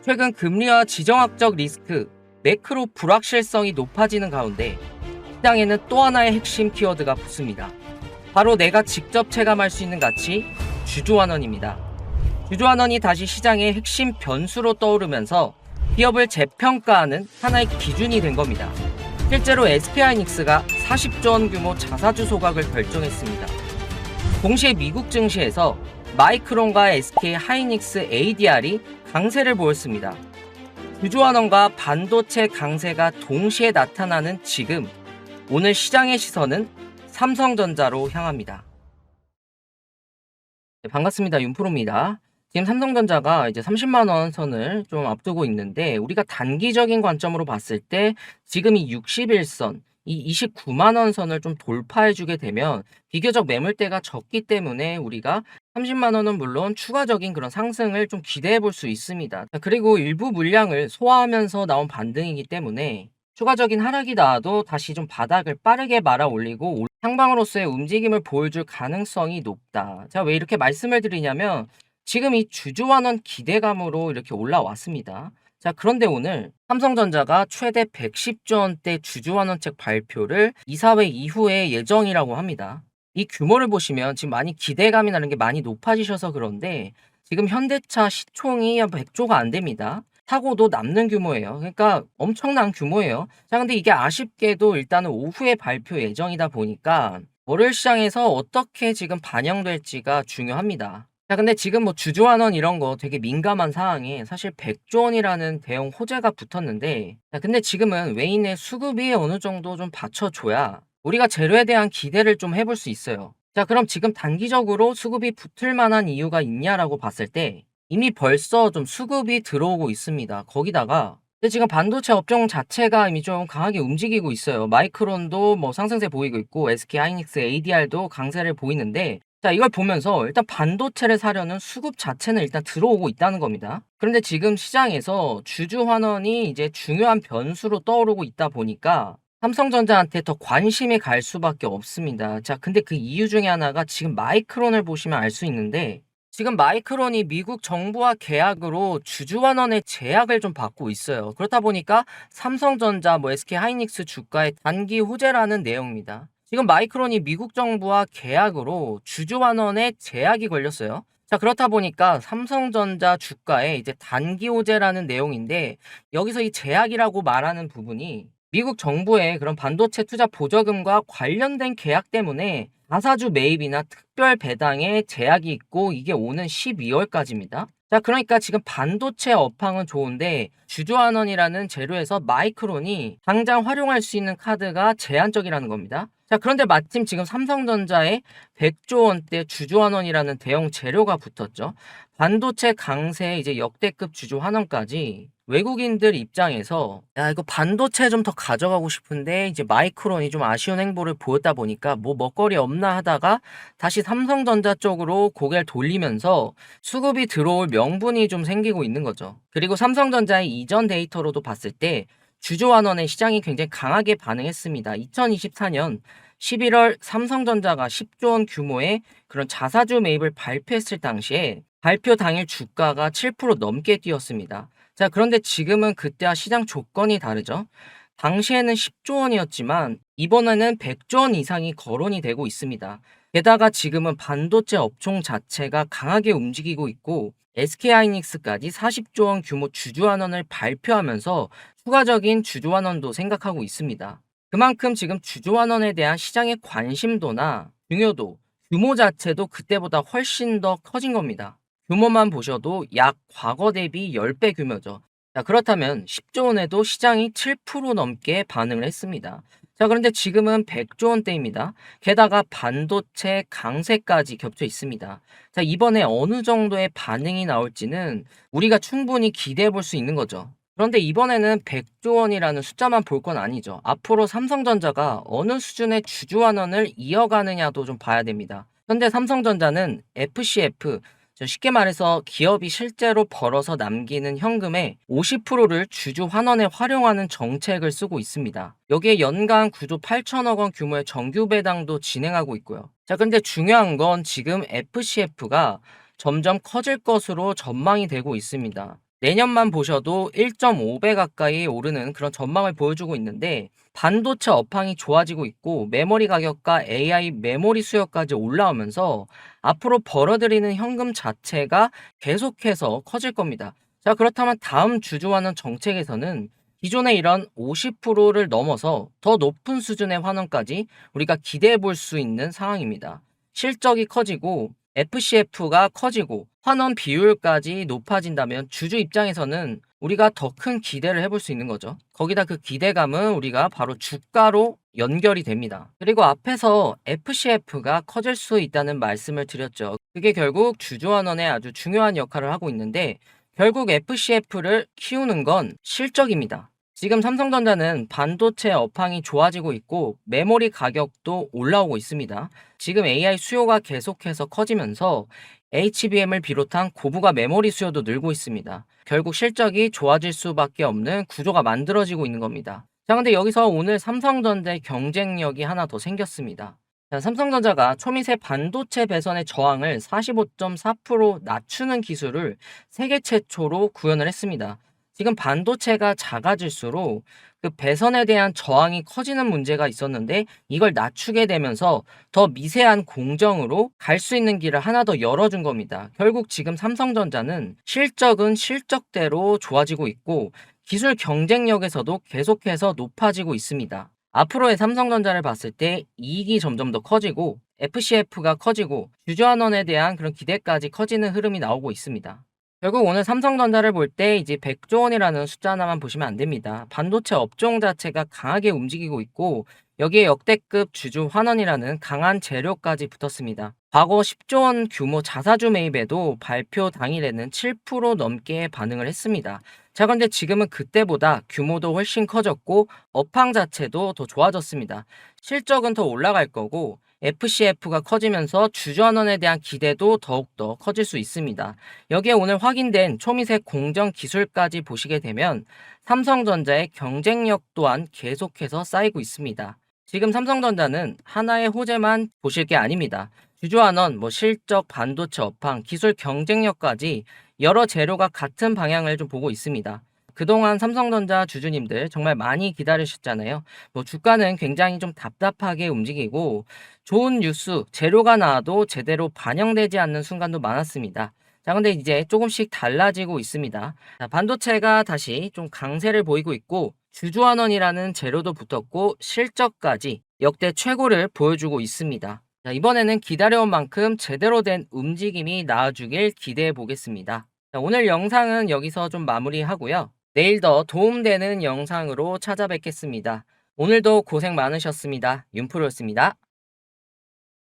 최근 금리와 지정학적 리스크, 매크로 불확실성이 높아지는 가운데 시장에는 또 하나의 핵심 키워드가 붙습니다. 바로 내가 직접 체감할 수 있는 가치, 주주환원입니다. 주주환원이 다시 시장의 핵심 변수로 떠오르면서 기업을 재평가하는 하나의 기준이 된 겁니다. 실제로 SK하이닉스가 40조 원 규모 자사주 소각을 결정했습니다. 동시에 미국 증시에서 마이크론과 SK하이닉스 ADR이 강세를 보였습니다. 주주환원과 반도체 강세가 동시에 나타나는 지금, 오늘 시장의 시선은 삼성전자로 향합니다. 네, 반갑습니다. 윤프로입니다. 지금 삼성전자가 이제 30만 원 선을 좀 앞두고 있는데, 우리가 단기적인 관점으로 봤을 때 지금 이 61선, 이 29만 원 선을 좀 돌파해 주게 되면 비교적 매물대가 적기 때문에 우리가 30만 원은 물론 추가적인 그런 상승을 좀 기대해 볼 수 있습니다. 그리고 일부 물량을 소화하면서 나온 반등이기 때문에 추가적인 하락이 나와도 다시 좀 바닥을 빠르게 말아 올리고 상방으로서의 움직임을 보여줄 가능성이 높다. 제가 왜 이렇게 말씀을 드리냐면 지금 이 주주환원 기대감으로 이렇게 올라왔습니다. 자, 그런데 오늘 삼성전자가 최대 110조 원대 주주환원책 발표를 이사회 이후에 예정이라고 합니다. 이 규모를 보시면 지금 많이 기대감이 나는 게 많이 높아지셔서 그런데 지금 현대차 시총이 100조가 안 됩니다. 사고도 남는 규모예요. 그러니까 엄청난 규모예요. 자, 근데 이게 아쉽게도 일단은 오후에 발표 예정이다 보니까 월요일 시장에서 어떻게 지금 반영될지가 중요합니다. 자, 근데 지금 뭐 주주환원 이런 거 되게 민감한 사항에 사실 100조 원이라는 대형 호재가 붙었는데, 자, 근데 지금은 외인의 수급이 어느 정도 좀 받쳐줘야 우리가 재료에 대한 기대를 좀 해볼 수 있어요. 자, 그럼 지금 단기적으로 수급이 붙을 만한 이유가 있냐라고 봤을 때 이미 벌써 좀 수급이 들어오고 있습니다. 거기다가 근데 지금 반도체 업종 자체가 이미 좀 강하게 움직이고 있어요. 마이크론도 뭐 상승세 보이고 있고 SK하이닉스 ADR도 강세를 보이는데, 자, 이걸 보면서 일단 반도체를 사려는 수급 자체는 일단 들어오고 있다는 겁니다. 그런데 지금 시장에서 주주환원이 이제 중요한 변수로 떠오르고 있다 보니까 삼성전자한테 더 관심이 갈 수밖에 없습니다. 자, 근데 그 이유 중에 하나가 지금 마이크론을 보시면 알 수 있는데, 지금 마이크론이 미국 정부와 계약으로 주주환원의 제약을 좀 받고 있어요. 그렇다 보니까 삼성전자, 뭐 SK하이닉스 주가의 단기 호재라는 내용입니다. 지금 마이크론이 미국 정부와 계약으로 주주환원의 제약이 걸렸어요. 자, 그렇다 보니까 삼성전자 주가에 이제 단기 호재라는 내용인데, 여기서 이 제약이라고 말하는 부분이 미국 정부의 그런 반도체 투자 보조금과 관련된 계약 때문에 자사주 매입이나 특별 배당에 제약이 있고, 이게 오는 12월까지입니다. 자, 그러니까 지금 반도체 업황은 좋은데 주주환원이라는 재료에서 마이크론이 당장 활용할 수 있는 카드가 제한적이라는 겁니다. 자, 그런데 마침 지금 삼성전자에 100조 원대 주주환원이라는 대형 재료가 붙었죠. 반도체 강세 이제 역대급 주주환원까지 외국인들 입장에서 야, 이거 반도체 좀 더 가져가고 싶은데 이제 마이크론이 좀 아쉬운 행보를 보였다 보니까 뭐 먹거리 없나 하다가 다시 삼성전자 쪽으로 고개를 돌리면서 수급이 들어올 명분이 좀 생기고 있는 거죠. 그리고 삼성전자의 이전 데이터로도 봤을 때 주주환원의 시장이 굉장히 강하게 반응했습니다. 2024년 11월 삼성전자가 10조 원 규모의 그런 자사주 매입을 발표했을 당시에 발표 당일 주가가 7% 넘게 뛰었습니다. 자, 그런데 지금은 그때와 시장 조건이 다르죠. 당시에는 10조 원이었지만 이번에는 100조 원 이상이 거론이 되고 있습니다. 게다가 지금은 반도체 업종 자체가 강하게 움직이고 있고 SK하이닉스까지 40조 원 규모 주주환원을 발표하면서 추가적인 주주환원도 생각하고 있습니다. 그만큼 지금 주주환원에 대한 시장의 관심도나 중요도, 규모 자체도 그때보다 훨씬 더 커진 겁니다. 규모만 보셔도 약 과거 대비 10배 규모죠. 자, 그렇다면 10조 원에도 시장이 7% 넘게 반응을 했습니다. 자, 그런데 지금은 100조 원대입니다. 게다가 반도체 강세까지 겹쳐 있습니다. 자, 이번에 어느 정도의 반응이 나올지는 우리가 충분히 기대해 볼 수 있는 거죠. 그런데 이번에는 100조 원이라는 숫자만 볼 건 아니죠. 앞으로 삼성전자가 어느 수준의 주주환원을 이어가느냐도 좀 봐야 됩니다. 현재 삼성전자는 FCF, 쉽게 말해서 기업이 실제로 벌어서 남기는 현금의 50%를 주주 환원에 활용하는 정책을 쓰고 있습니다. 여기에 연간 9조 8천억 원 규모의 정규 배당도 진행하고 있고요. 자, 근데 중요한 건 지금 FCF가 점점 커질 것으로 전망이 되고 있습니다. 내년만 보셔도 1.5배 가까이 오르는 그런 전망을 보여주고 있는데 반도체 업황이 좋아지고 있고 메모리 가격과 AI 메모리 수요까지 올라오면서 앞으로 벌어들이는 현금 자체가 계속해서 커질 겁니다. 자, 그렇다면 다음 주주환원 정책에서는 기존의 이런 50%를 넘어서 더 높은 수준의 환원까지 우리가 기대해 볼 수 있는 상황입니다. 실적이 커지고 FCF가 커지고 환원 비율까지 높아진다면 주주 입장에서는 우리가 더 큰 기대를 해볼 수 있는 거죠. 거기다 그 기대감은 우리가 바로 주가로 연결이 됩니다. 그리고 앞에서 FCF가 커질 수 있다는 말씀을 드렸죠. 그게 결국 주주 환원에 아주 중요한 역할을 하고 있는데 결국 FCF를 키우는 건 실적입니다. 지금 삼성전자는 반도체 업황이 좋아지고 있고 메모리 가격도 올라오고 있습니다. 지금 AI 수요가 계속해서 커지면서 HBM을 비롯한 고부가 메모리 수요도 늘고 있습니다. 결국 실적이 좋아질 수밖에 없는 구조가 만들어지고 있는 겁니다. 자, 근데 여기서 오늘 삼성전자의 경쟁력이 하나 더 생겼습니다. 자, 삼성전자가 초미세 반도체 배선의 저항을 45.4% 낮추는 기술을 세계 최초로 구현을 했습니다. 지금 반도체가 작아질수록 그 배선에 대한 저항이 커지는 문제가 있었는데 이걸 낮추게 되면서 더 미세한 공정으로 갈 수 있는 길을 하나 더 열어준 겁니다. 결국 지금 삼성전자는 실적은 실적대로 좋아지고 있고 기술 경쟁력에서도 계속해서 높아지고 있습니다. 앞으로의 삼성전자를 봤을 때 이익이 점점 더 커지고 FCF가 커지고 주주환원에 대한 그런 기대까지 커지는 흐름이 나오고 있습니다. 결국 오늘 삼성전자를 볼 때 이제 100조 원이라는 숫자 하나만 보시면 안 됩니다. 반도체 업종 자체가 강하게 움직이고 있고 여기에 역대급 주주 환원이라는 강한 재료까지 붙었습니다. 과거 10조 원 규모 자사주 매입에도 발표 당일에는 7% 넘게 반응을 했습니다. 자, 그런데 지금은 그때보다 규모도 훨씬 커졌고 업황 자체도 더 좋아졌습니다. 실적은 더 올라갈 거고 FCF가 커지면서 주주환원에 대한 기대도 더욱더 커질 수 있습니다. 여기에 오늘 확인된 초미세 공정 기술까지 보시게 되면 삼성전자의 경쟁력 또한 계속해서 쌓이고 있습니다. 지금 삼성전자는 하나의 호재만 보실 게 아닙니다. 주주환원, 실적, 반도체 업황, 기술 경쟁력까지 여러 재료가 같은 방향을 좀 보고 있습니다. 그동안 삼성전자 주주님들 정말 많이 기다리셨잖아요. 주가는 굉장히 좀 답답하게 움직이고 좋은 뉴스, 재료가 나와도 제대로 반영되지 않는 순간도 많았습니다. 자, 근데 이제 조금씩 달라지고 있습니다. 자, 반도체가 다시 좀 강세를 보이고 있고 주주환원이라는 재료도 붙었고 실적까지 역대 최고를 보여주고 있습니다. 자, 이번에는 기다려온 만큼 제대로 된 움직임이 나와주길 기대해 보겠습니다. 자, 오늘 영상은 여기서 좀 마무리하고요. 내일 더 도움되는 영상으로 찾아뵙겠습니다. 오늘도 고생 많으셨습니다. 윤프로였습니다.